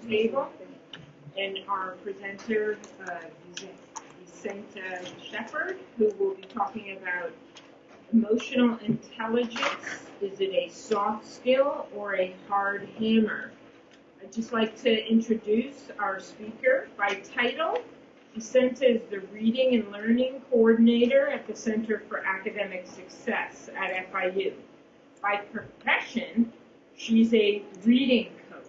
Roundtable, and our presenter, Vicenta Shepard, who will be talking about emotional intelligence. Is it a soft skill or a hard hammer? I'd just like to introduce our speaker by title. Vicenta is the Reading and Learning Coordinator at the Center for Academic Success at FIU. By profession, she's a reading coach.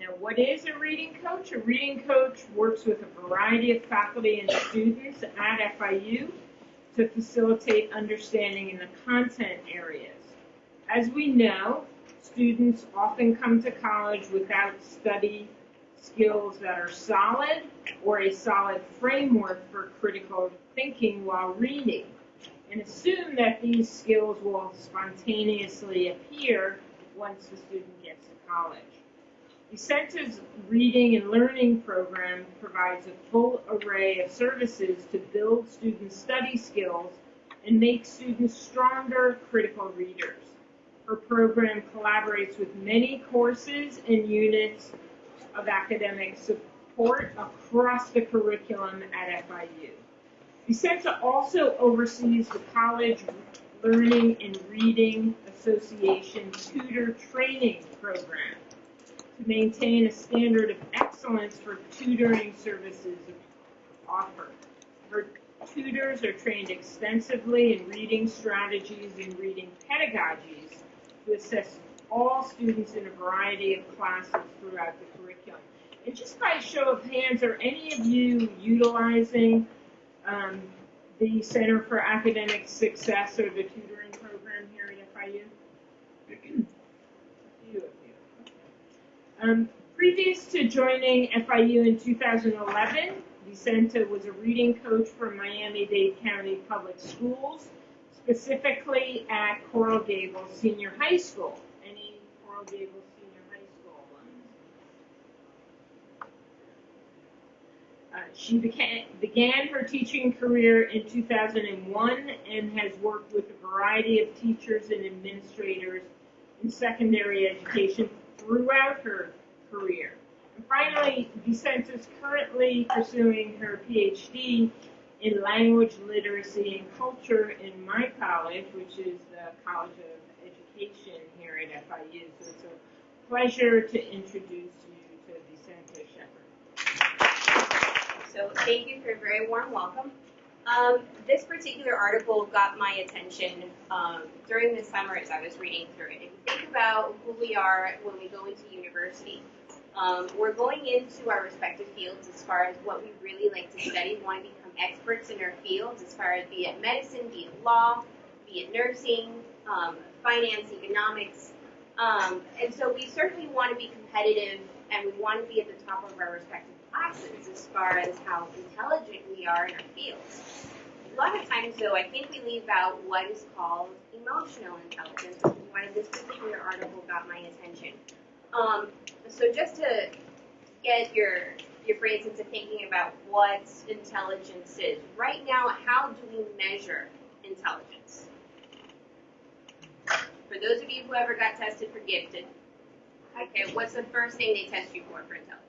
Now, what is a reading coach? A reading coach works with a variety of faculty and students at FIU to facilitate understanding in the content areas. As we know, students often come to college without study skills that are solid or a solid framework for critical thinking while reading, and assume that these skills will spontaneously appear once the student gets to college. Vicenta's Reading and Learning program provides a full array of services to build students' study skills and make students stronger critical readers. Her program collaborates with many courses and units of academic support across the curriculum at FIU. Vicenta also oversees the College Learning and Reading Association Tutor Training Program to maintain a standard of excellence for tutoring services offered. Her tutors are trained extensively in reading strategies and reading pedagogies to assess all students in a variety of classes throughout the curriculum. And just by a show of hands, are any of you utilizing the Center for Academic Success or the tutoring program here at FIU? A few of you. Previous to joining FIU in 2011, Vicenta was a reading coach for Miami-Dade County Public Schools, specifically at Coral Gables Senior High School. Any Coral Gables Senior High School ones? She began her teaching career in 2001 and has worked with a variety of teachers and administrators in secondary education throughout her career. And finally, Vicenta is currently pursuing her PhD in language literacy and culture in my college, which is the College of Education here at FIU. So it's a pleasure to introduce you to Vicenta Shepard. So thank you for a very warm welcome. This particular article got my attention during the summer as I was reading through it. If you think about who we are when we go into university, we're going into our respective fields as far as what we really like to study. We want to become experts in our fields as far as be it medicine, be it law, be it nursing, finance, economics. And so we certainly want to be competitive and we want to be at the top of our respective classes as far as how intelligent we are in our fields. A lot of times, though, I think we leave out what is called emotional intelligence, which is why this particular article got my attention. So just to get your brains into thinking about what intelligence is. Right now, how do we measure intelligence? For those of you who ever got tested for gifted, okay, what's the first thing they test you for intelligence?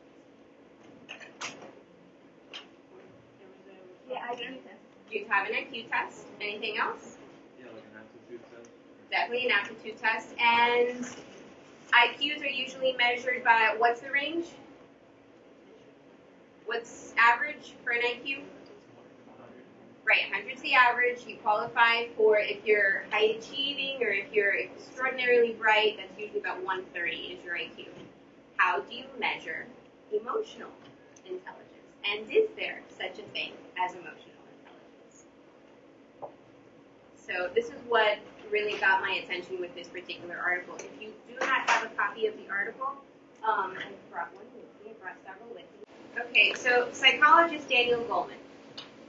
Yeah, IQ test. You have an IQ test. Anything else? Yeah, like an aptitude test. Definitely an aptitude test. And IQs are usually measured by, what's the range? What's average for an IQ? 100. Right, 100's the average. You qualify for if you're high achieving or if you're extraordinarily bright, that's usually about 130 is your IQ. How do you measure emotional intelligence? And is there such a thing as emotional intelligence? So this is what really got my attention with this particular article. If you do not have a copy of the article, I brought one with me, I brought several with me. Okay, so psychologist Daniel Goleman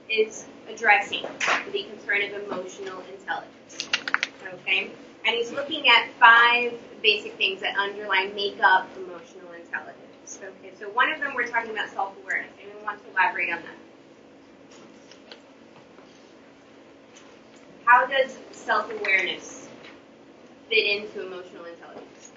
is addressing the concern of emotional intelligence, okay? And he's looking at 5 basic things that make up emotional intelligence, okay? So one of them, we're talking about self-awareness. Anyone wants to elaborate on that? How does self-awareness fit into emotional intelligence?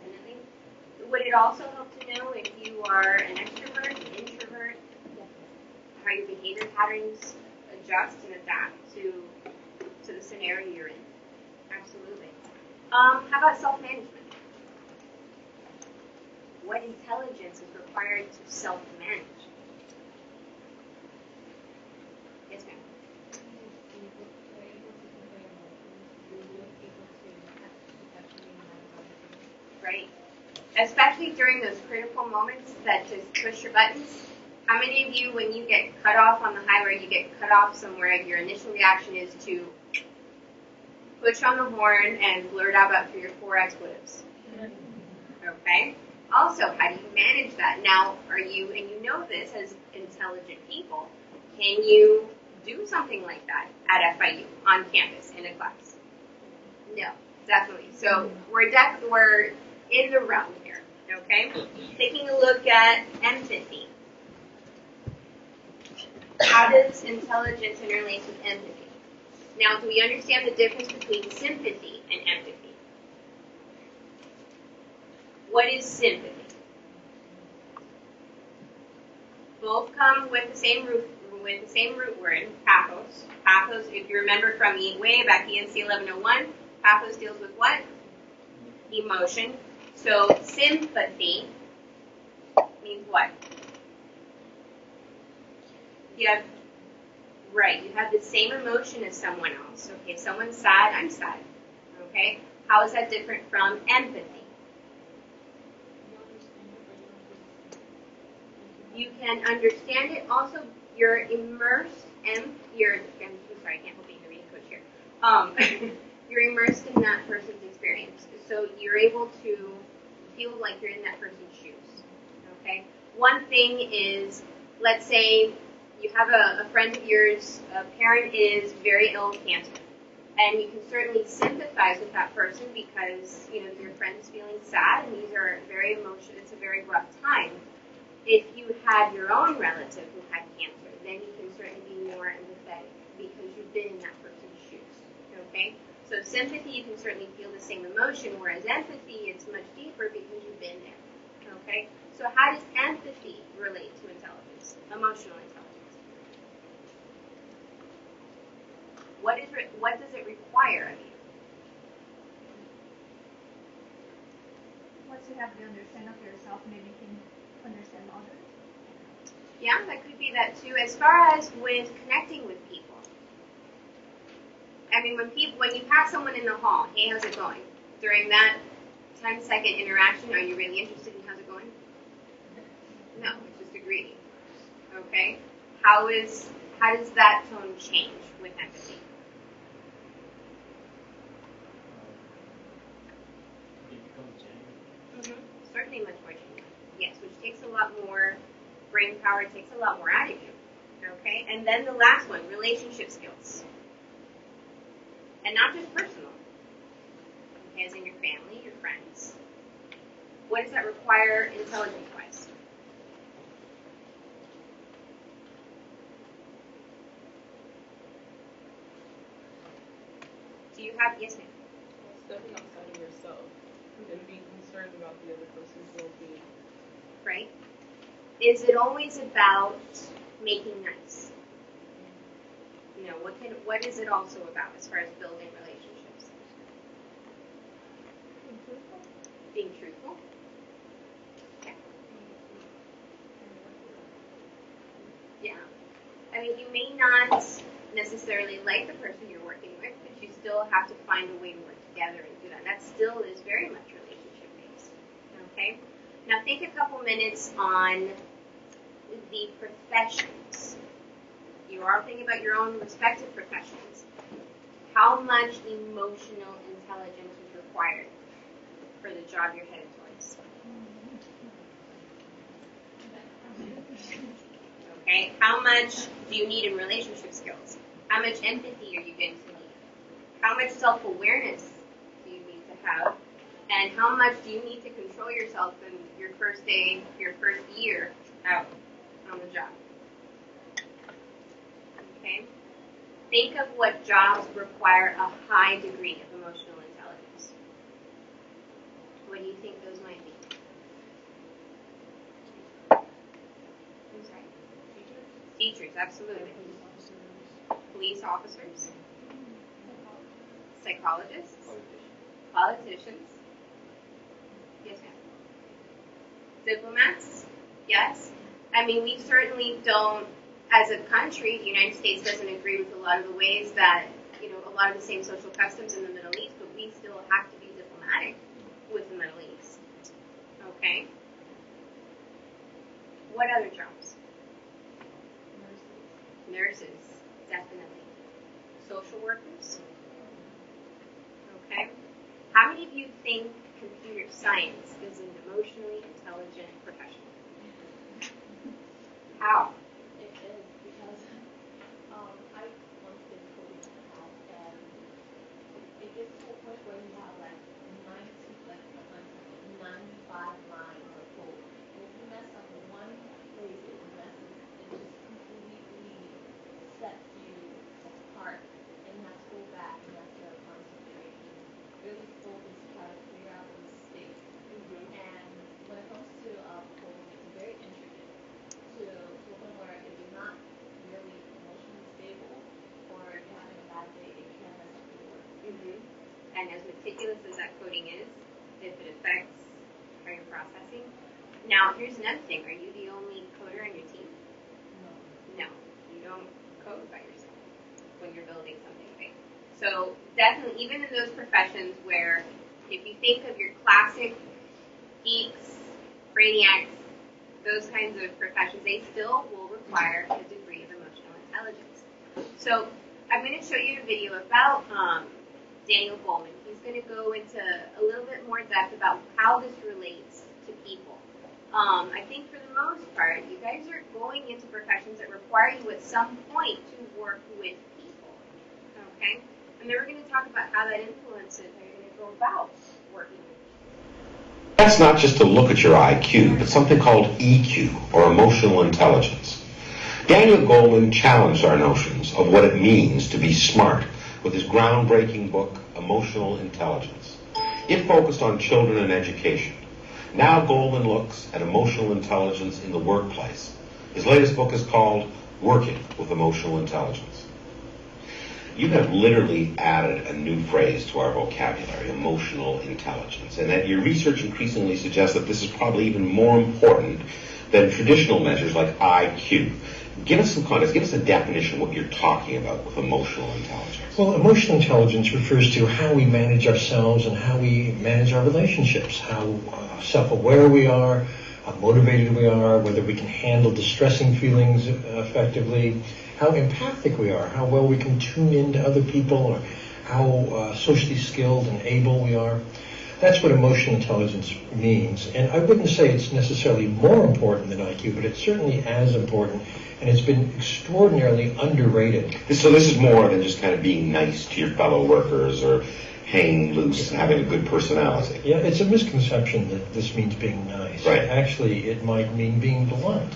definitely. Would it also help to know if you are an extrovert, an introvert, how your behavior patterns adjust and adapt to the scenario you're in? Absolutely. How about self-management? What intelligence is required to self-manage? Yes, ma'am. Right. Especially during those critical moments that just push your buttons. How many of you, when you get cut off on the highway, you get cut off somewhere, your initial reaction is to push on the horn and blurt out about 3 or 4 expletives? Okay. Also, how do you manage that? Now, and you know this as intelligent people, can you do something like that at FIU, on campus, in a class? No, definitely. So we're in the realm here, okay? Taking a look at empathy. How does intelligence interlace with empathy? Now, do we understand the difference between sympathy and empathy? What is sympathy? Both come with the same root word, pathos. Pathos, if you remember from way back ENC 1101, pathos deals with what? Emotion. So sympathy means what? You have the same emotion as someone else. Okay, if someone's sad, I'm sad. Okay, how is that different from empathy? You can understand it. Also, you're immersed I'm sorry, I can't believe the reading coach here. You're immersed in that person's experience, so you're able to feel like you're in that person's shoes. Okay. One thing is, let's say you have a friend of yours, a parent is very ill with cancer, and you can certainly sympathize with that person because your friend's feeling sad, and these are very emotional. It's a very rough time. If you had your own relative who had cancer, then you can certainly be more empathetic because you've been in that person's shoes. Okay? So sympathy, you can certainly feel the same emotion, whereas empathy, it's much deeper because you've been there. Okay? So how does empathy relate to intelligence, emotional intelligence? What does it require of you? Once you have the understanding of yourself, maybe you can understand others. Yeah, that could be that too. As far as with connecting with people, I mean, when you pass someone in the hall, hey, how's it going? During that 10-second interaction, are you really interested in how's it going? No, it's just a greeting. Okay, how does that tone change with empathy? It becomes genuine. Certainly much more genuine. Yes, which takes a lot more brain power, takes a lot more out of you. Okay? And then the last one, relationship skills. And not just personal. Okay, as in your family, your friends. What does that require intelligence-wise? Do you have, yes, ma'am? Stepping outside of yourself and being concerned about the other person's well-being. Right? Is it always about making nice? What is it also about as far as building relationships? Being truthful. Yeah. Yeah. I mean, you may not necessarily like the person you're working with, but you still have to find a way to work together and do that. That still is very much relationship-based. Okay? Now think a couple minutes on the professions. You are thinking about your own respective professions. How much emotional intelligence is required for the job you're headed towards? Okay, how much do you need in relationship skills? How much empathy are you going to need? How much self-awareness do you need to have? And how much do you need to control yourself in your first day, your first year out on the job? Okay? Think of what jobs require a high degree of emotional intelligence. What do you think those teachers, absolutely. Police officers, psychologists, politicians. Yes, ma'am. Diplomats, yes. I mean, we certainly don't, as a country, the United States doesn't agree with a lot of the ways that, you know, a lot of the same social customs in the Middle East, but we still have to be diplomatic with the Middle East. Okay? What other jobs? Nurses, definitely. Social workers? Okay. How many of you think computer science is an emotionally intelligent profession? How? It is because I once did coding in the house, and it gets to a point where you have like 95 lines of code. And if you mess up one place, it just completely sets you apart, and you have to go back and you have to concentrate and really focus to try to figure out the mistakes. And when it comes to coding, it's very intricate to a point where if you're not really emotionally stable or if you're having a bad day, it can mess up your work. And as meticulous as that coding is, if it affects how you're processing. Now, here's another thing. Are you the only coder on your team? No. You don't code by yourself when you're building something big. So definitely, even in those professions where if you think of your classic geeks, brainiacs, those kinds of professions, they still will require a degree of emotional intelligence. So I'm going to show you a video about Daniel Goleman. He's going to go into a little bit more depth about how this relates to people. I think for the most part, you guys are going into professions that require you at some point to work with people. Okay? And then we're going to talk about how that influences how you're going to go about working with people. That's not just to look at your IQ, but something called EQ, or emotional intelligence. Daniel Goleman challenged our notions of what it means to be smart with his groundbreaking book, Emotional Intelligence. It focused on children and education. Now Goleman looks at emotional intelligence in the workplace. His latest book is called Working with Emotional Intelligence. You have literally added a new phrase to our vocabulary, emotional intelligence, and that your research increasingly suggests that this is probably even more important than traditional measures like IQ. Give us some context, give us a definition of what you're talking about with emotional intelligence. Well, emotional intelligence refers to how we manage ourselves and how we manage our relationships, how self-aware we are, how motivated we are, whether we can handle distressing feelings effectively, how empathic we are, how well we can tune into other people, or how socially skilled and able we are. That's what emotional intelligence means. And I wouldn't say it's necessarily more important than IQ, but it's certainly as important, and it's been extraordinarily underrated. So this is more than just kind of being nice to your fellow workers or hanging loose and having a good personality. Yeah, it's a misconception that this means being nice. Right. Actually, it might mean being blunt.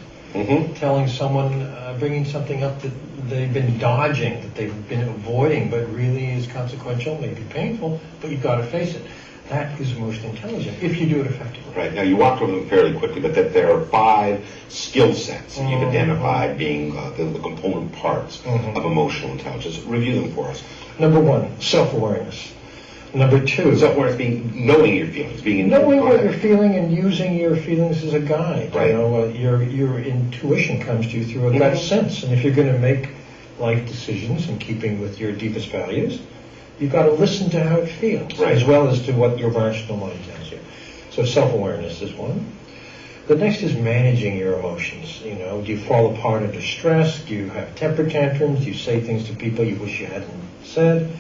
Telling someone, bringing something up that they've been dodging, that they've been avoiding, but really is consequential, maybe painful, but you've got to face it. That is most intelligent, if you do it effectively. Right. Now, you walked over them fairly quickly, but that there are 5 skill sets that you've identified being the component parts of emotional intelligence. Review them for us. Number 1, self-awareness. Number 2, self-awareness being knowing your feelings, being knowing what you're feeling and using your feelings as a guide. Right. You know, your intuition comes to you through a gut sense, and if you're going to make life decisions in keeping with your deepest values, you've got to listen to how it feels, as well as to what your rational mind tells you. So self-awareness is one. The next is managing your emotions. You know, do you fall apart under stress? Do you have temper tantrums? Do you say things to people you wish you hadn't said?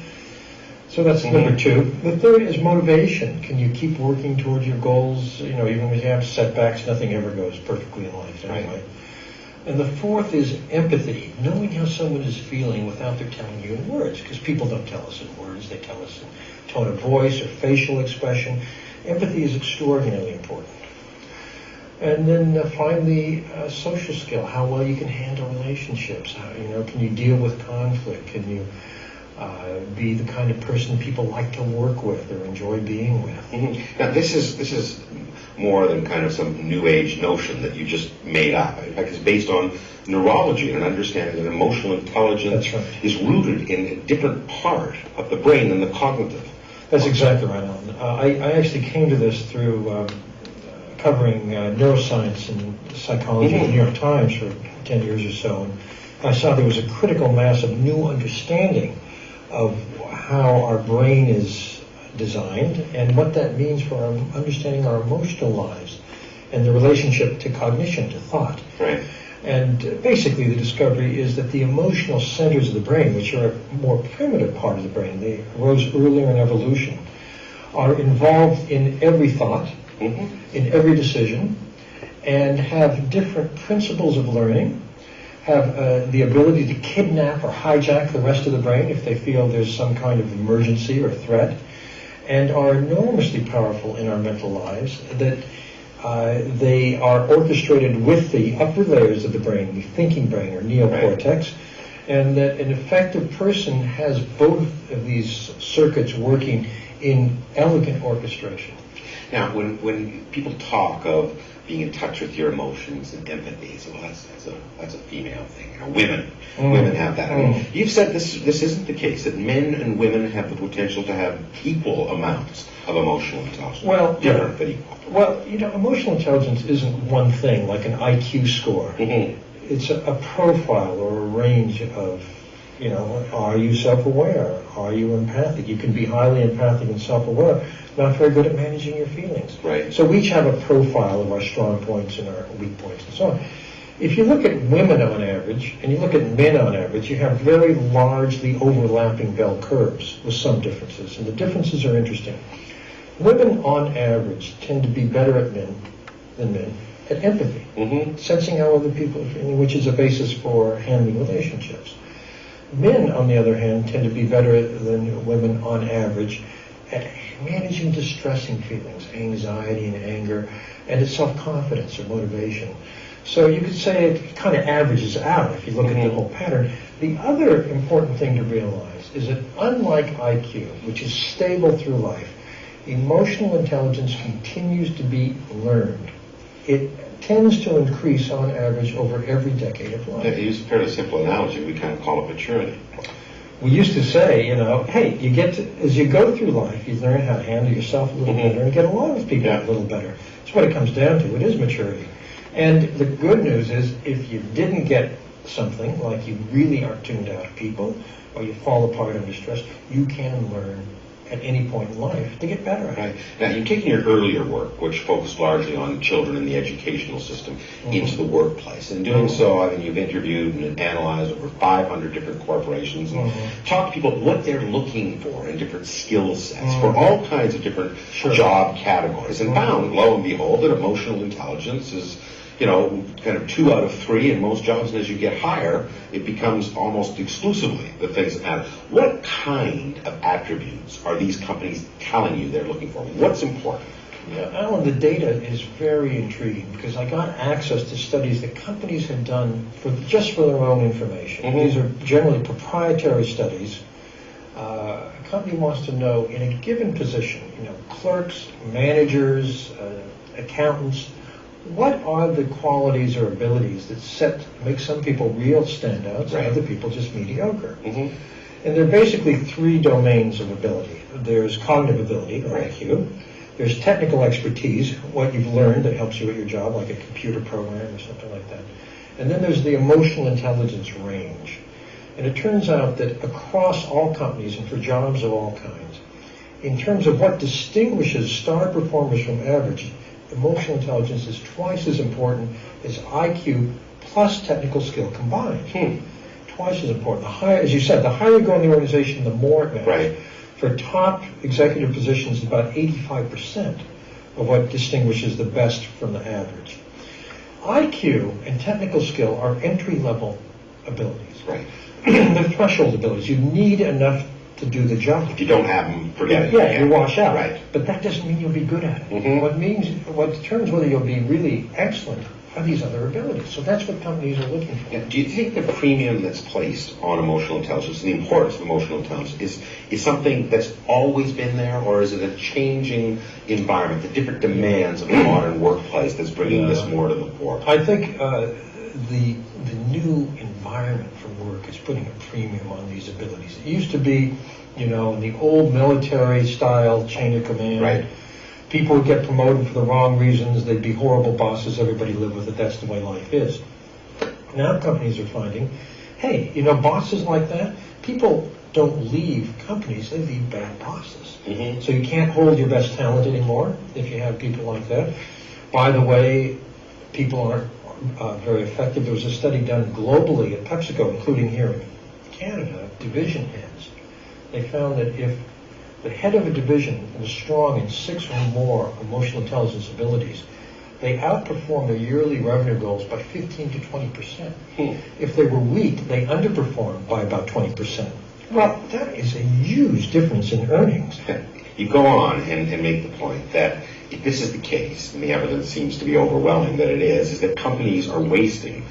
So that's number 2. The third is motivation. Can you keep working towards your goals? You know, even when you have setbacks, nothing ever goes perfectly in life anyway. And the fourth is empathy, knowing how someone is feeling without their telling you in words, because people don't tell us in words, they tell us in tone of voice or facial expression. Empathy is extraordinarily important. And then finally, social skill, how well you can handle relationships. How, you know, can you deal with conflict? Can you be the kind of person people like to work with or enjoy being with. Mm-hmm. Now, this is more than kind of some new age notion that you just made up. In fact, it's based on neurology and an understanding that emotional intelligence is rooted in a different part of the brain than the cognitive. That's exactly right, Alan. I actually came to this through covering neuroscience and psychology at the New York Times for 10 years or so. And I saw there was a critical mass of new understanding of how our brain is designed and what that means for our understanding our emotional lives and the relationship to cognition, to thought. Right. And basically the discovery is that the emotional centers of the brain, which are a more primitive part of the brain, they arose earlier in evolution, are involved in every thought, in every decision, and have different principles of learning, have the ability to kidnap or hijack the rest of the brain if they feel there's some kind of emergency or threat, and are enormously powerful in our mental lives, that they are orchestrated with the upper layers of the brain, the thinking brain or neocortex, and that an effective person has both of these circuits working in elegant orchestration. Now, when people talk of being in touch with your emotions and empathy, so that's a female thing. Women have that. I mean, you've said this isn't the case, that men and women have the potential to have equal amounts of emotional intelligence. Well, different but equal. Well, emotional intelligence isn't one thing, like an IQ score. It's a profile or a range of, are you self-aware? Are you empathic? You can be highly empathic and self-aware, not very good at managing your feelings. Right. So we each have a profile of our strong points and our weak points and so on. If you look at women on average, and you look at men on average, you have very largely overlapping bell curves with some differences, and the differences are interesting. Women on average tend to be better than men at empathy, sensing how other people are feeling, which is a basis for handling relationships. Men, on the other hand, tend to be better than women on average at managing distressing feelings, anxiety and anger, and at self-confidence or motivation. So you could say it kind of averages out if you look at the whole pattern. The other important thing to realize is that unlike IQ, which is stable through life, emotional intelligence continues to be learned. It tends to increase on average over every decade of life. To use a fairly simple analogy, we kind of call it maturity. We used to say, hey, as you go through life, you learn how to handle yourself a little better and get along with people a little better. That's what it comes down to. It is maturity. And the good news is, if you didn't get something, like you really are tuned out of people, or you fall apart under stress, you can learn at any point in life to get better at it. Right. Now, you've taken your earlier work, which focused largely on children in the educational system, into the workplace. In doing so, I mean, you've interviewed and analyzed over 500 different corporations and talked to people what they're looking for in different skill sets for all kinds of different job categories, and found, lo and behold, that emotional intelligence is kind of 2 out of 3 in most jobs, and as you get higher, it becomes almost exclusively the things that matter. What kind of attributes are these companies telling you they're looking for? What's important? Alan, the data is very intriguing because I got access to studies that companies had done just for their own information. These are generally proprietary studies. A company wants to know, in a given position, clerks, managers, accountants, what are the qualities or abilities that make some people real standouts and other people just mediocre? And there are basically 3 domains of ability. There's cognitive ability, or IQ. There's technical expertise, what you've learned that helps you at your job, like a computer program or something like that. And then there's the emotional intelligence range. And it turns out that across all companies and for jobs of all kinds, in terms of what distinguishes star performers from average, emotional intelligence is twice as important as IQ plus technical skill combined. Twice as important. As you said, the higher you go in the organization, the more it matters. Right. For top executive positions, about 85% of what distinguishes the best from the average. IQ and technical skill are entry-level abilities. Right. They're threshold abilities. You need enough to do the job. If you don't have them, forget it. Yeah, you wash out. Right. But that doesn't mean you'll be good at it. What determines whether you'll be really excellent are these other abilities. So that's what companies are looking for. Yeah, do you think the premium that's placed on emotional intelligence, the importance of emotional intelligence, is something that's always been there, or is it a changing environment, the different demands of the modern workplace that's bringing this more to the fore? I think the new environment for work is putting a premium on these abilities. It used to be, in the old military style chain of command. Right. People would get promoted for the wrong reasons. They'd be horrible bosses. Everybody lived with it. That's the way life is. Now companies are finding, hey, bosses like that, people don't leave companies. They leave bad bosses. Mm-hmm. So you can't hold your best talent anymore if you have people like that. By the way, people aren't very effective. There was a study done globally at PepsiCo, including here in Canada, division heads. They found that if the head of a division was strong in 6 or more emotional intelligence abilities, they outperformed their yearly revenue goals by 15 to 20%. If they were weak, they underperformed by about 20%. Well, that is a huge difference in earnings. You go on and make the point that if this is the case, and the evidence seems to be overwhelming that it is that companies are wasting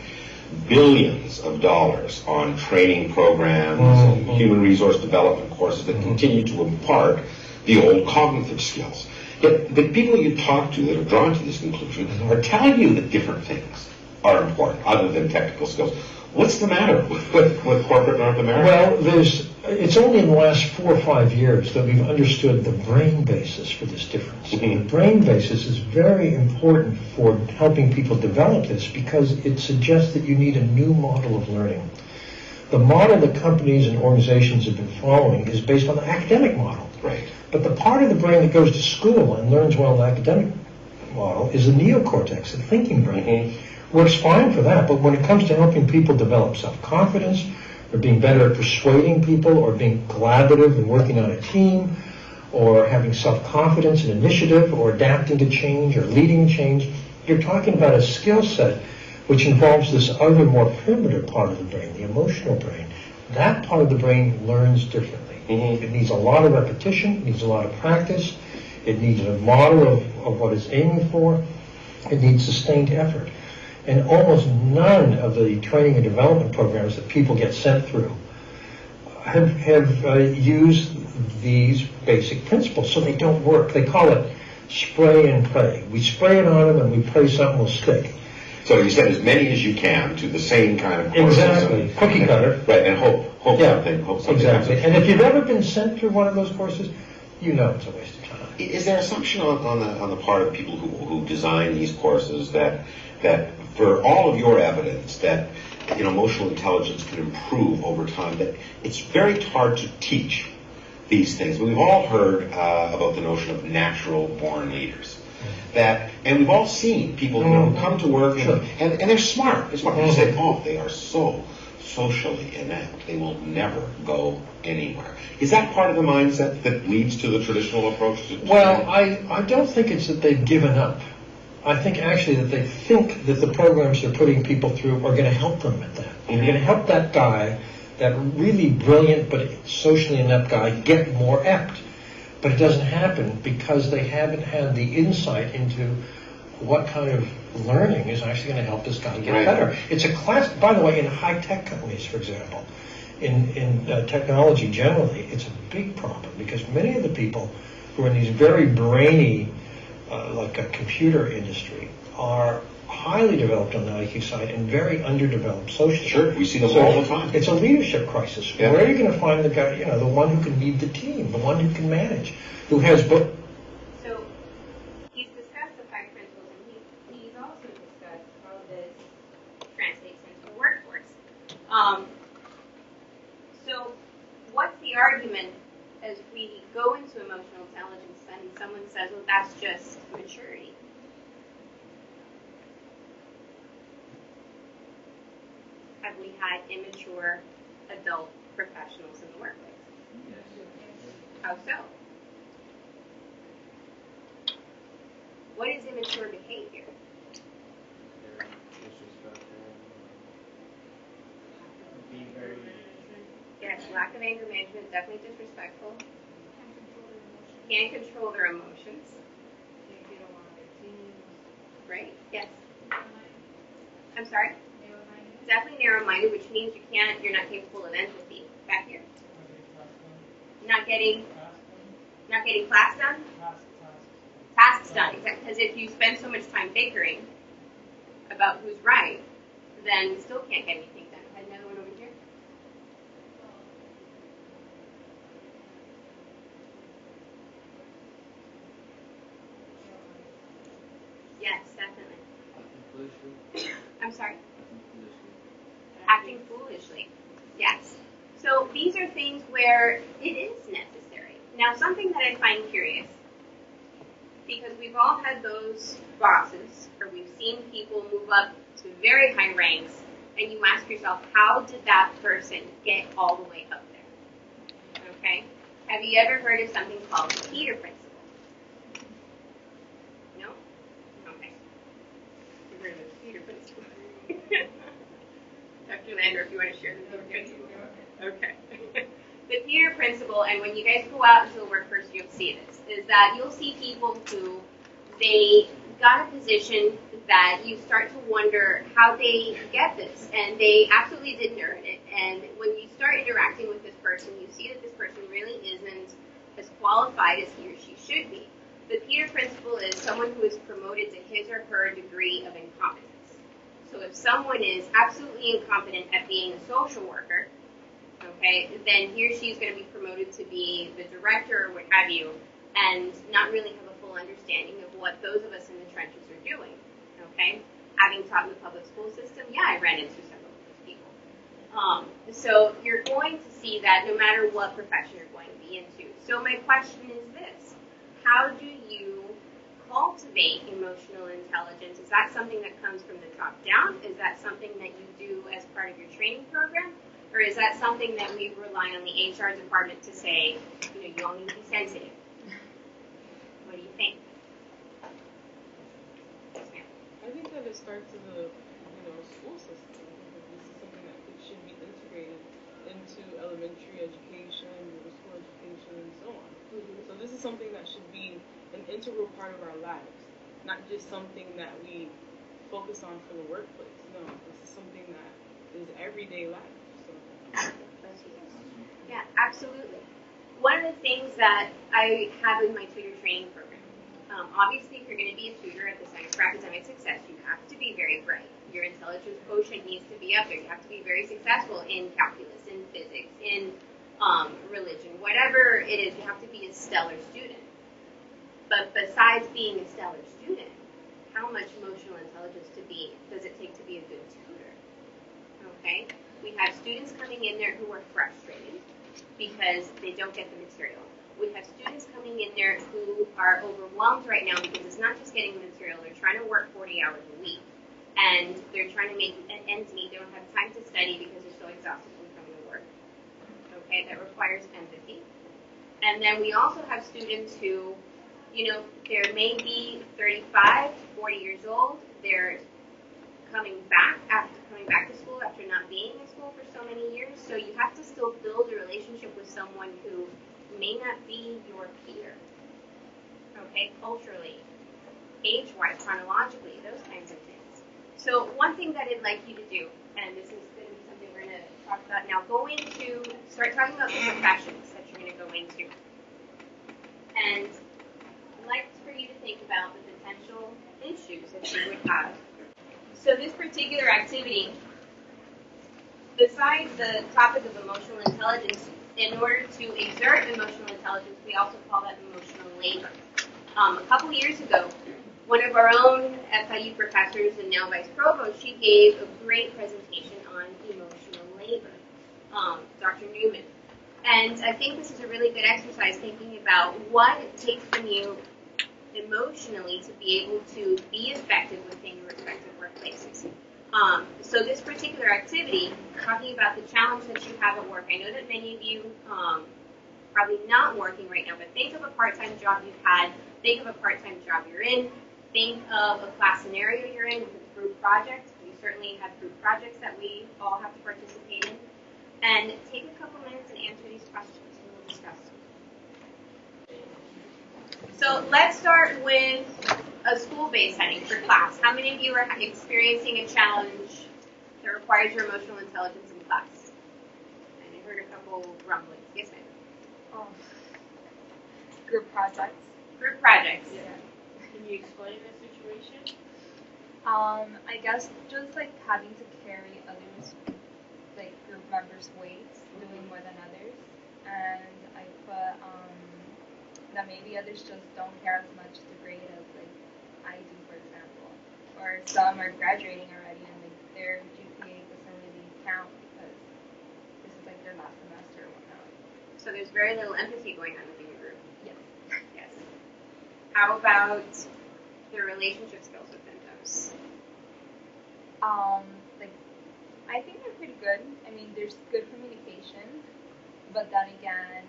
billions of dollars on training programs and human resource development courses that continue to impart the old cognitive skills. Yet the people you talk to that are drawn to this conclusion are telling you that different things are important other than technical skills. What's the matter with corporate North America? Well, it's only in the last 4 or 5 years that we've understood the brain basis for this difference. And the brain basis is very important for helping people develop this because it suggests that you need a new model of learning. The model that companies and organizations have been following is based on the academic model. Right. But the part of the brain that goes to school and learns well in the academic model is the neocortex, the thinking brain. Works fine for that, but when it comes to helping people develop self-confidence, or being better at persuading people, or being collaborative and working on a team, or having self-confidence and initiative, or adapting to change, or leading change, you're talking about a skill set which involves this other, more primitive part of the brain, the emotional brain. That part of the brain learns differently. It needs a lot of repetition, it needs a lot of practice, it needs a model of what it's aiming for, it needs sustained effort. And almost none of the training and development programs that people get sent through have used these basic principles, so they don't work. They call it spray and pray. We spray it on them and we pray something will stick. So you said as many as you can to the same kind of courses. Exactly. Cookie cutter. Right, and hope something exactly. happens. And if you've ever been sent through one of those courses, you know it's a waste of time. Is there assumption on the part of people who design these courses that for all of your evidence that emotional intelligence can improve over time, that it's very hard to teach these things? We've all heard about the notion of natural born leaders. And we've all seen people who come to work and they're smart. They're smart. You say, they are so socially inept. They will never go anywhere. Is that part of the mindset that leads to the traditional approach to Well, I don't think it's that they've given up. I think actually that they think that the programs they're putting people through are going to help them at that. They're going to help that guy, that really brilliant but socially inept guy, get more apt. But it doesn't happen because they haven't had the insight into what kind of learning is actually going to help this guy get better. It's a class, by the way, in high-tech companies, for example, in technology generally, it's a big problem because many of the people who are in these very brainy, like a computer industry, are highly developed on the IQ side and very underdeveloped socially. Sure, we see them all the time. It's a leadership crisis. Yeah. Where are you going to find the guy, the one who can lead the team, the one who can manage, who has both? So he's discussed the 5 principles, and he's also discussed how this translates into the workforce. So what's the argument as we go into emotional intelligence and someone says, well, that's just maturity? Have we had immature adult professionals in the workplace? Yes. How so? What is immature behavior? They're disrespectful. Be very. Yes, lack of anger management is definitely disrespectful. Can't control their emotions. Can't get along with their teams. Right? Yes. I'm sorry? Definitely narrow-minded, which means you're not capable of empathy. Back here. Not getting class done? Tasks done, exactly. Because if you spend so much time bickering about who's right, then you still can't get anything done. I had another one over here. Yes, definitely. I'm sorry? Acting foolishly. Yes. So these are things where it is necessary. Now, something that I find curious, because we've all had those bosses, or we've seen people move up to very high ranks, and you ask yourself, how did that person get all the way up there? Okay? Have you ever heard of something called the Peter principle? No? Okay. You've heard of the Peter principle. Dr. Lander, if you want to share the Peter principle. Okay. The Peter principle, and when you guys go out into the workforce, you'll see this, is that you'll see people who they got a position that you start to wonder how they get this, and they absolutely didn't earn it. And when you start interacting with this person, you see that this person really isn't as qualified as he or she should be. The Peter principle is someone who is promoted to his or her degree of incompetence. So if someone is absolutely incompetent at being a social worker, okay, then he or she is going to be promoted to be the director or what have you, and not really have a full understanding of what those of us in the trenches are doing, okay? Having taught in the public school system, yeah, I ran into several of those people. So you're going to see that no matter what profession you're going to be into. So my question is this: how do you cultivate emotional intelligence? Is that something that comes from the top down? Is that something that you do as part of your training program? Or is that something that we rely on the HR department to say, you all need to be sensitive? What do you think? Yes, ma'am. I think that it starts in the school system. I think that this is something that should be integrated into elementary education, middle school education, and so on. So this is something that should be an integral part of our lives, not just something that we focus on for the workplace. No, this is something that is everyday life. So. Yeah, absolutely. One of the things that I have in my tutor training program, obviously if you're going to be a tutor at the Center for Academic Success, you have to be very bright. Your intelligence quotient needs to be up there. You have to be very successful in calculus, in physics, in religion, whatever it is, you have to be a stellar student. But besides being a stellar student, how much emotional intelligence does it take to be a good tutor? Okay? We have students coming in there who are frustrated because they don't get the material. We have students coming in there who are overwhelmed right now because it's not just getting the material. They're trying to work 40 hours a week. And they're trying to make ends meet. They don't have time to study because they're so exhausted from coming to work. Okay, that requires empathy. And then we also have students who, they're maybe 35, 40 years old. They're coming back to school after not being in school for so many years. So you have to still build a relationship with someone who may not be your peer. Okay, culturally, age-wise, chronologically, those kinds of things. So one thing that I'd like you to do, and this is going to be something we're going to talk about now, start talking about the professions that you're going to go into. And I'd like for you to think about the potential issues that you would have. So this particular activity, besides the topic of emotional intelligence, in order to exert emotional intelligence, we also call that emotional labor. A couple years ago, one of our own FIU professors and now Vice Provost, she gave a great presentation on emotional labor, Dr. Newman. And I think this is a really good exercise thinking about what it takes from you emotionally to be able to be effective within your respective workplaces. So this particular activity, talking about the challenge that you have at work, I know that many of you probably not working right now, but think of a part-time job you've had, think of a part-time job you're in, think of a class scenario you're in with a group project. We certainly have group projects that we all have to participate in. And take a couple minutes and answer these questions and we'll discuss them. So let's start with a school-based setting for class. How many of you are experiencing a challenge that requires your emotional intelligence in class? And I heard a couple rumblings. Yes, ma'am. Group projects. Group projects. Yeah. Can you explain the situation? I guess just like having to carry others, like group members' weights, doing more than others, and I put that maybe others just don't care as much to grade as like I do, for example, or some are graduating already and like their GPA doesn't really count because this is like their last semester or whatnot. So there's very little empathy going on within your group. Yes. Yes. How about the relationship skills within those? Like I think they're pretty good. I mean, there's good communication, but then again,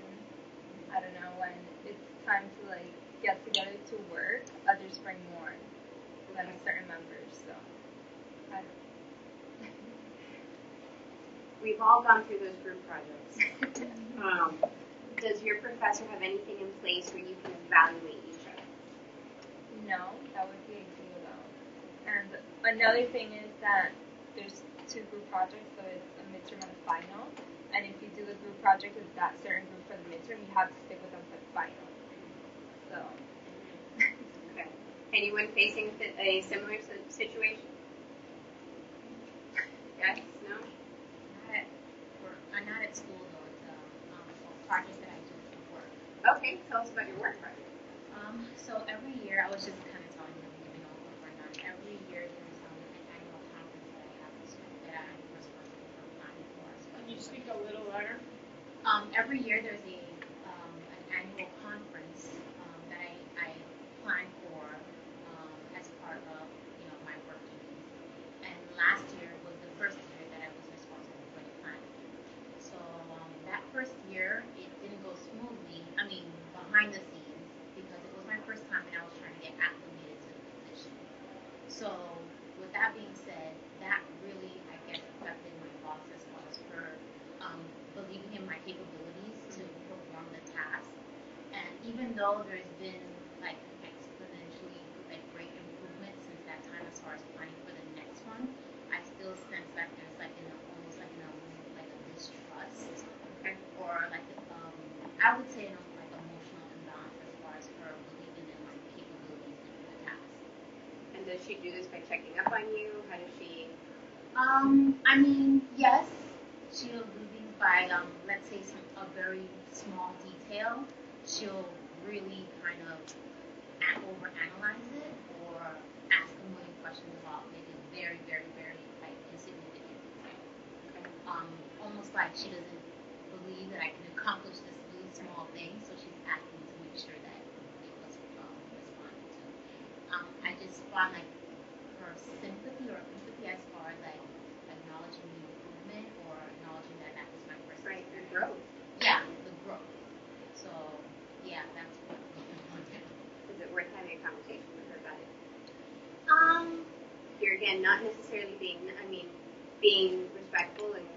I don't know, when it's time to like get together to work, others bring more than certain members. So I don't know. We've all gone through those group projects. Does your professor have anything in place where you can evaluate each other? No, that would be ideal though. And another thing is that there's 2 group projects, so it's a midterm and a final. And if you do a group project with that certain group for the midterm, you have to stick with them for the final. So. Okay. Anyone facing a similar situation? Yes? No? I'm not at school though. It's a project that I do for work. Okay. Tell us about your work project. So every year, I was just kind of telling you, giving all the rundown. Every year there's an annual conference that I have that I'm responsible for planning for. Can you speak a little louder? Every year there's an annual conference that I plan for as part of my work duties. And last year was the first year that I was responsible for the planning. So that first year it didn't go smoothly. I mean, behind the scenes, because it was my first time and I was trying to get acclimated to the position. So with that being said, that really, I guess, affected my boss as far as her believing in my capabilities to perform the task. And even though there's been like exponentially like great improvement since that time as far as planning for the next one, I still sense that there's like almost like a distrust, or like I would say like emotional imbalance as far as her believing in my capabilities to do the task. And does she do this by checking up on you? How does she? I mean, yes, she'll do these by, let's say, a very small detail. She'll really kind of overanalyze it or ask a million questions about maybe very, very, very like insignificant detail. Almost like she doesn't believe that I can accomplish this really small thing, so she's asking to make sure that it was responded to. I just find like her sympathy or empathy as far as like acknowledging the improvement or acknowledging that that was my first Right, your experience. growth. Yeah, the growth. So yeah, that's what we wanted. Is it worth having a conversation with her about it? Here again, not necessarily being respectful and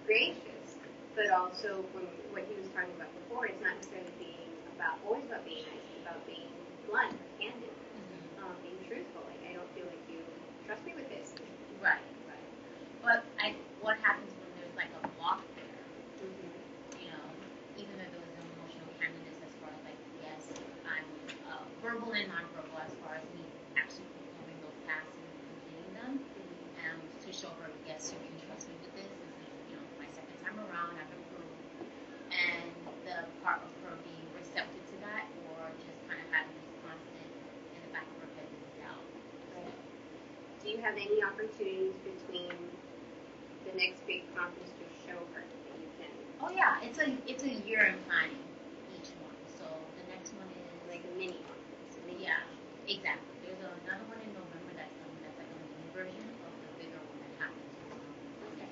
gracious, but also from what he was talking about before, it's not necessarily always about being nice. It's about being blunt, candid, being truthful. Like, I don't feel like you trust me with this. Right. But what happens when there's like a block there? Even though there was no emotional candidness as far as like, yes, I'm verbal and nonverbal as far as me actually performing those tasks and completing them, to show her, yes, you can trust me with this. This is, my second time around, I've improved. And the part of her being receptive to that, or just kind of having this constant in the back of her head, this doubt. Right. Do you have any opportunities between the next big conference to show her that you can? Oh yeah, it's a year in planning, each one. So the next one is Like a mini conference. Yeah, exactly. There's another one in November that's like a mini version of the bigger one that happens. Okay.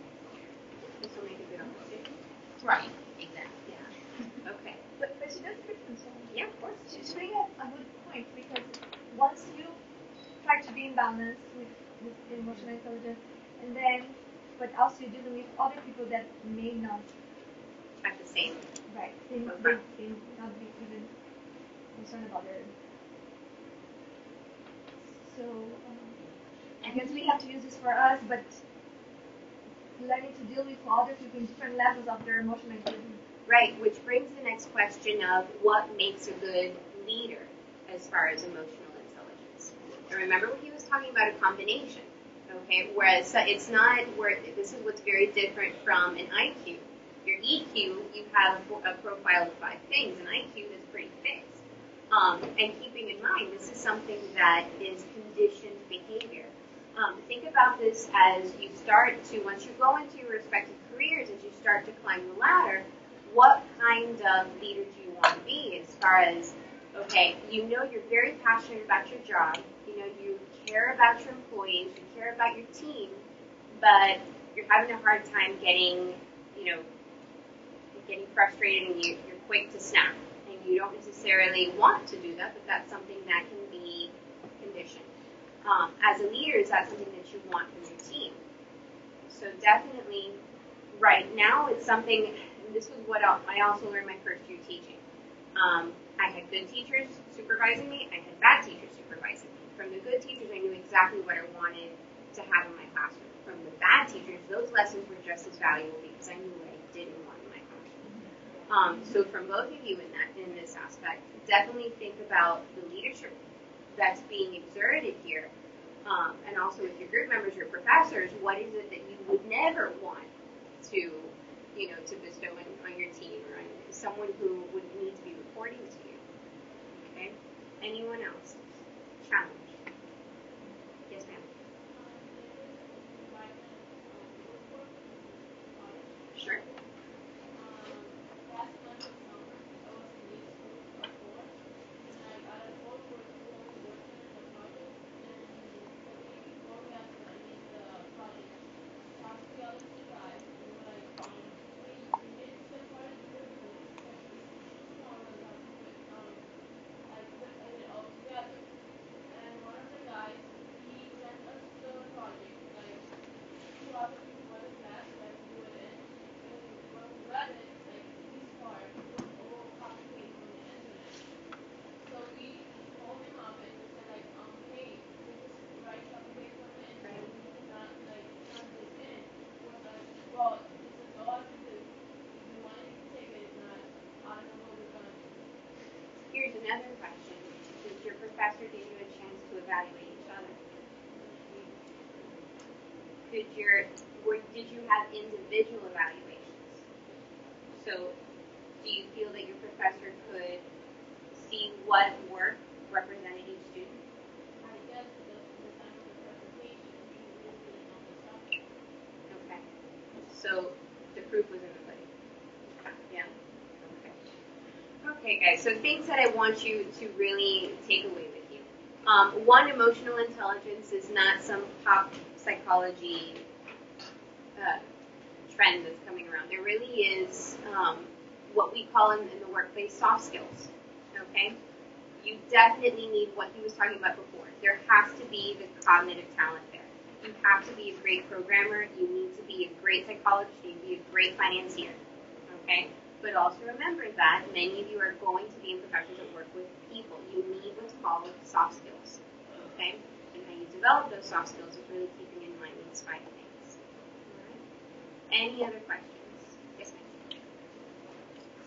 This will make a good opportunity. Right. Exactly. Yeah. Okay. But she does fix themselves. Yeah, of course. She's bringing up a good point, because once you try to be in balance with emotional intelligence, and then but also you're dealing with other people that may not At the same. right, they not be even concerned about it. So I guess we have to use this for us, but learning to deal with others in different levels of their emotional intelligence. Right, which brings the next question of what makes a good leader as far as emotional intelligence. And remember when he was talking about a combination, okay? Whereas it's not where this is what's very different from an IQ. Your EQ, you have a profile of 5 things. An IQ that's pretty fixed. And keeping in mind, this is something that is conditioned behavior. Think about this as you start to, once you go into your respective careers, as you start to climb the ladder, what kind of leader do you want to be as far as, okay, you know you're very passionate about your job, you know you care about your employees, you care about your team, but you're having a hard time getting frustrated and you're quick to snap. And you don't necessarily want to do that, but that's something that can be conditioned. As a leader, is that something that you want from your team? So definitely, right now it's something, this was what I also learned my first year teaching. I had good teachers supervising me, I had bad teachers supervising me. From the good teachers, I knew exactly what I wanted to have in my classroom. From the bad teachers, those lessons were just as valuable because I knew what I didn't want in my classroom. So from both of you in this aspect, definitely think about the leadership that's being exerted here, and also with your group members, your professors, what is it that you would never want to bestow on your team or on someone who would need to be reporting to you. Okay? Anyone else? Challenge. Yes, ma'am. Sure. Last month of summer, I was in the school before, and I got a call for school working on the project, and before we had to submit the project, talk to the other 2 guys, and we were like, hey, we did the part of the group, but it's tomorrow, we have to put it all together. And one of the guys, he sent us the project, like 2 hours before the class, so I could do it in. And when we read it, like this part, it was all copy-paste from the internet. So we called him up and we said like, hey, we just write copy-paste from the internet, we cannot like turn this in. He was like, well, this is all I can do. If you want it, you can take it. If not, I don't know what we're gonna do. Here's another question. Did your professor give you a chance to evaluate each other? Did you have individual evaluations? So, do you feel that your professor could see what work represented each student? I guess the time of the presentation, we really didn't know the subject. Okay. So, the proof was in the pudding. Yeah? Okay. Okay, guys, so things that I want you to really take away with you. One, emotional intelligence is not some pop psychology trend that's coming around. There really is what we call in the workplace soft skills, okay? You definitely need what he was talking about before. There has to be the cognitive talent there. You have to be a great programmer. You need to be a great psychologist. You need to be a great financier, okay? But also remember that many of you are going to be in professions that work with people. You need what's called soft skills, okay? And how you develop those soft skills is really keeping in mind these 5 things. All right? Any other questions? Yes, ma'am.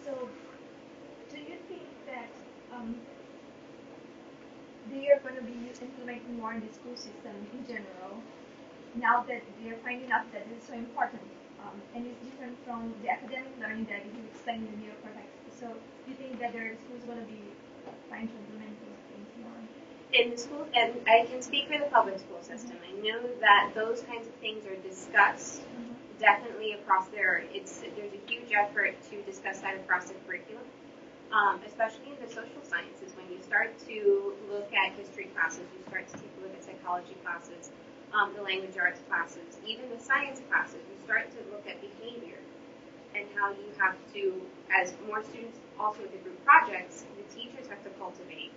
So, do you think that they are going to be implementing more in the school system in general, now that they are finding out that it's so important, and it's different from the academic learning that you explained in the neocortex? So, do you think that their schools going to be trying to implement those things more? In the school, and I can speak for the public school system. I know that those kinds of things are discussed definitely across there's a huge effort to discuss that across the curriculum, especially in the social sciences. When you start to look at history classes, you start to take a look at psychology classes, the language arts classes, even the science classes, you start to look at behavior and how you have to, as more students also with the group projects, the teachers have to cultivate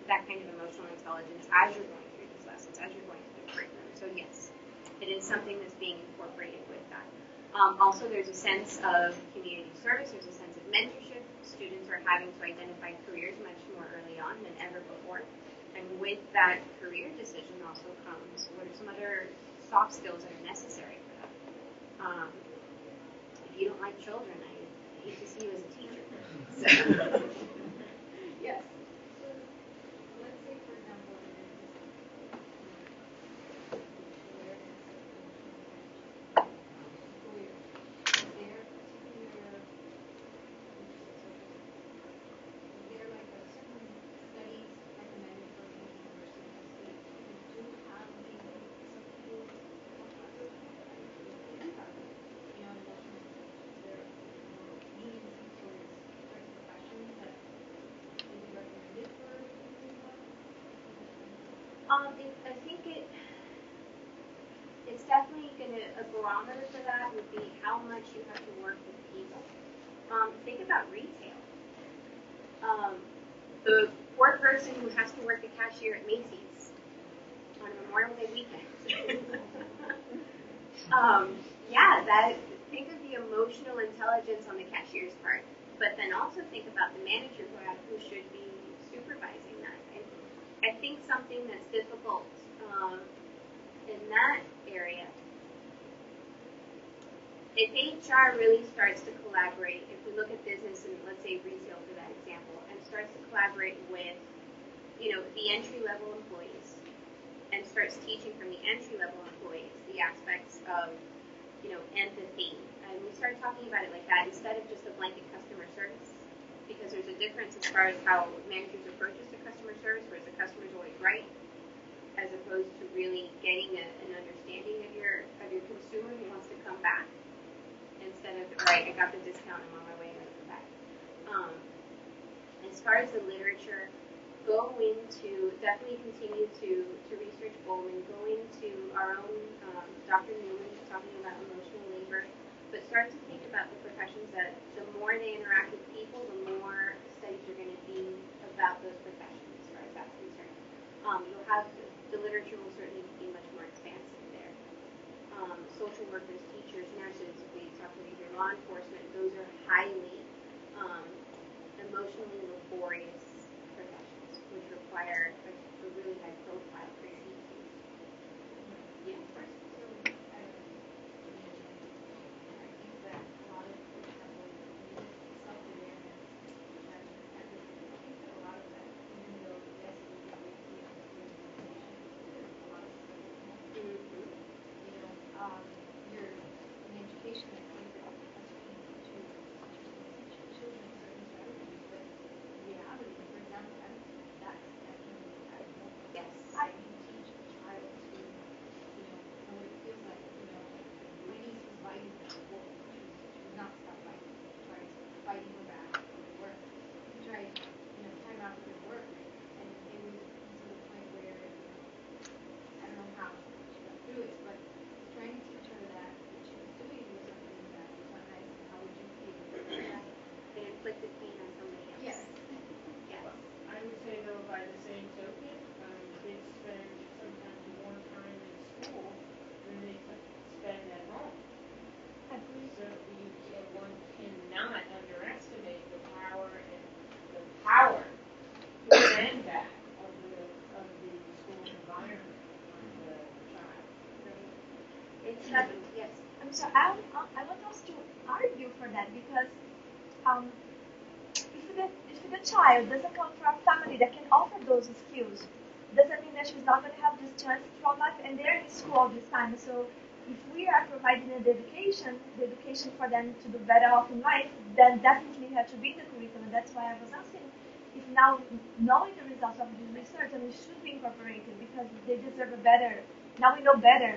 that kind of emotional intelligence as you're going through these lessons, as you're going through the curriculum. So yes, it is something that's being incorporated with that. Also, there's a sense of community service, there's a sense of mentorship, students are having to identify careers much more early on than ever before. And with that career decision also comes, what are some other soft skills that are necessary for that? If you don't like children, I hate to see you as a teacher. So, yes. So, let's say, for example, there is awareness of employers. Is there particular, is there like a certain studies recommended for the universities who do have maybe some people talk about those kind of things? They do have, emotional intelligence. There, meaning some sort of certain professions that may be recommended for people who have. I think it's definitely a barometer for that would be how much you have to work with people. Think about retail. The poor person who has to work the cashier at Macy's on Memorial Day weekend. Think of the emotional intelligence on the cashier's part, but then also think about the manager who should be supervising that. I think something that's difficult in that area, if HR really starts to collaborate, if we look at business and let's say retail for that example, and starts to collaborate with, the entry-level employees, and starts teaching from the entry-level employees the aspects of, empathy, and we start talking about it like that instead of just a blanket customer service, because there's a difference as far as how managers approach to customer service, whereas the customer's always right, as opposed to really getting an understanding of your consumer who wants to come back, instead of, all right, I got the discount, I'm on my way, I'm going to come back. As far as the literature, definitely continue to research Bowman, go into our own, Dr. Newman talking about emotional labor, but start to think about the professions that the more they interact with people, the more studies are going to be about those professions as far as that's concerned. You'll have, the literature will certainly be much more expansive there. Social workers, teachers, nurses, if we talk about your law enforcement, those are highly emotionally laborious professions, which require a really high profile for your EQ. Yeah, of course. I think that a lot of, for example, self-awareness and empathy, I think that a lot of that, even though, yes, it would be great to see it in organizations, there's a lot of studies. You're in education, I think that that's key to children certain strategies, but in reality, for example, empathy, that's definitely at home. Yes. How do you teach a child to, know what it feels like, my niece was biting me at work. She would not stop biting me. She tried biting her back at work. She tried, time out with her work, and it was to the point where, I don't know how she got through it, but trying to teach her that what she was doing was something that was not nice, and how would you feel? They inflicted pain on somebody else. Yes. Yes. I would say though, by the same token, they spend sometimes more time in school than they spend at home. So one cannot underestimate the power good and bad of the school environment on the child. It's yes. I'm sorry, I want us to argue for that because if the child doesn't come from a family that can offer those skills, doesn't mean that she's not going to have this chance throughout life, and they're in school all this time. So if we are providing the education for them to do better off in life, then definitely have to be in the curriculum. That's why I was asking if now, knowing the results of this research, and it should be incorporated because they deserve a better, now we know better,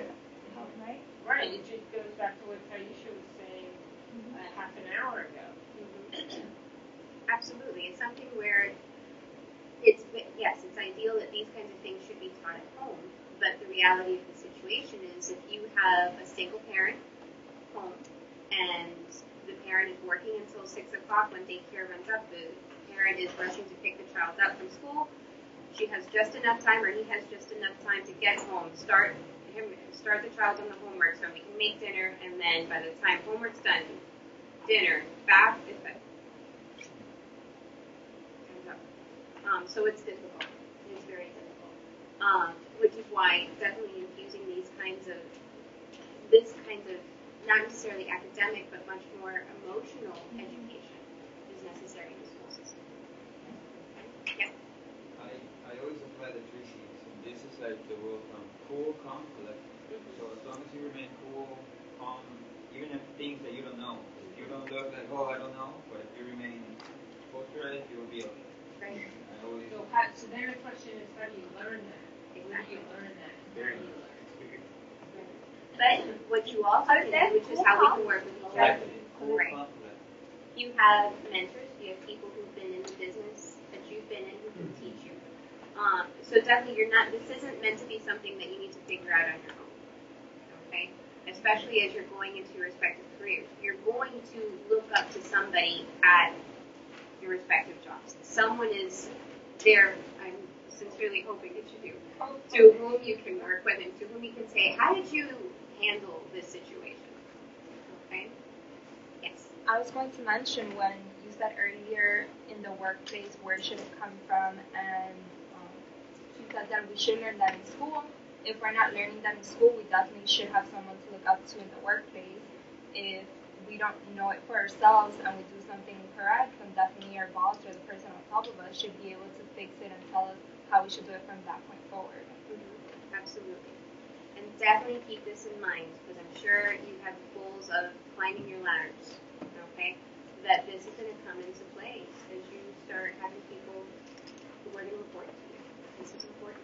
right? Right, it just goes back to what Taisha was saying half an hour ago. Absolutely. It's something where it's ideal that these kinds of things should be taught at home, but the reality of the situation is if you have a single parent home and the parent is working until 6 o'clock when daycare runs up, the parent is rushing to pick the child up from school, she has just enough time, or he has just enough time to get home, start the child on the homework so we can make dinner, and then by the time homework's done, dinner, bath, up. So it's difficult. It's very difficult. Which is why definitely infusing this kind of not necessarily academic, but much more emotional education is necessary in the school system. Okay. Yeah. I always apply the 3 C's, and this is like the rule from cool, calm, collected. So as long as you remain cool, calm, even if things that you don't know, if you don't look like, oh, I don't know, but if you remain posterized, you will be okay. Right. So then the question is, how do you learn that? Exactly. How do you learn that? How do you learn? But what you also can do, which is how we can work with each other. Cool, Right. calm, collected. You have mentors. You have people who've been in the business that you've been in who can teach you. So definitely, this isn't meant to be something that you need to figure out on your own. Okay? Especially as you're going into your respective careers. You're going to look up to somebody at your respective jobs. Someone is there, I'm sincerely hoping that you do, to whom you can work with and to whom you can say, how did you handle this situation? Okay? Yes. I was going to mention when you said earlier in the workplace where should it come from, and you said that we should learn that in school. If we're not learning that in school, we definitely should have someone to look up to in the workplace. If we don't know it for ourselves and we do something incorrect, then definitely our boss or the person on top of us should be able to fix it and tell us how we should do it from that point forward. Mm-hmm. Absolutely. And definitely keep this in mind, because I'm sure you have goals of climbing your ladders, okay? That this is going to come into play as you start having people who are going to report to you. This is important.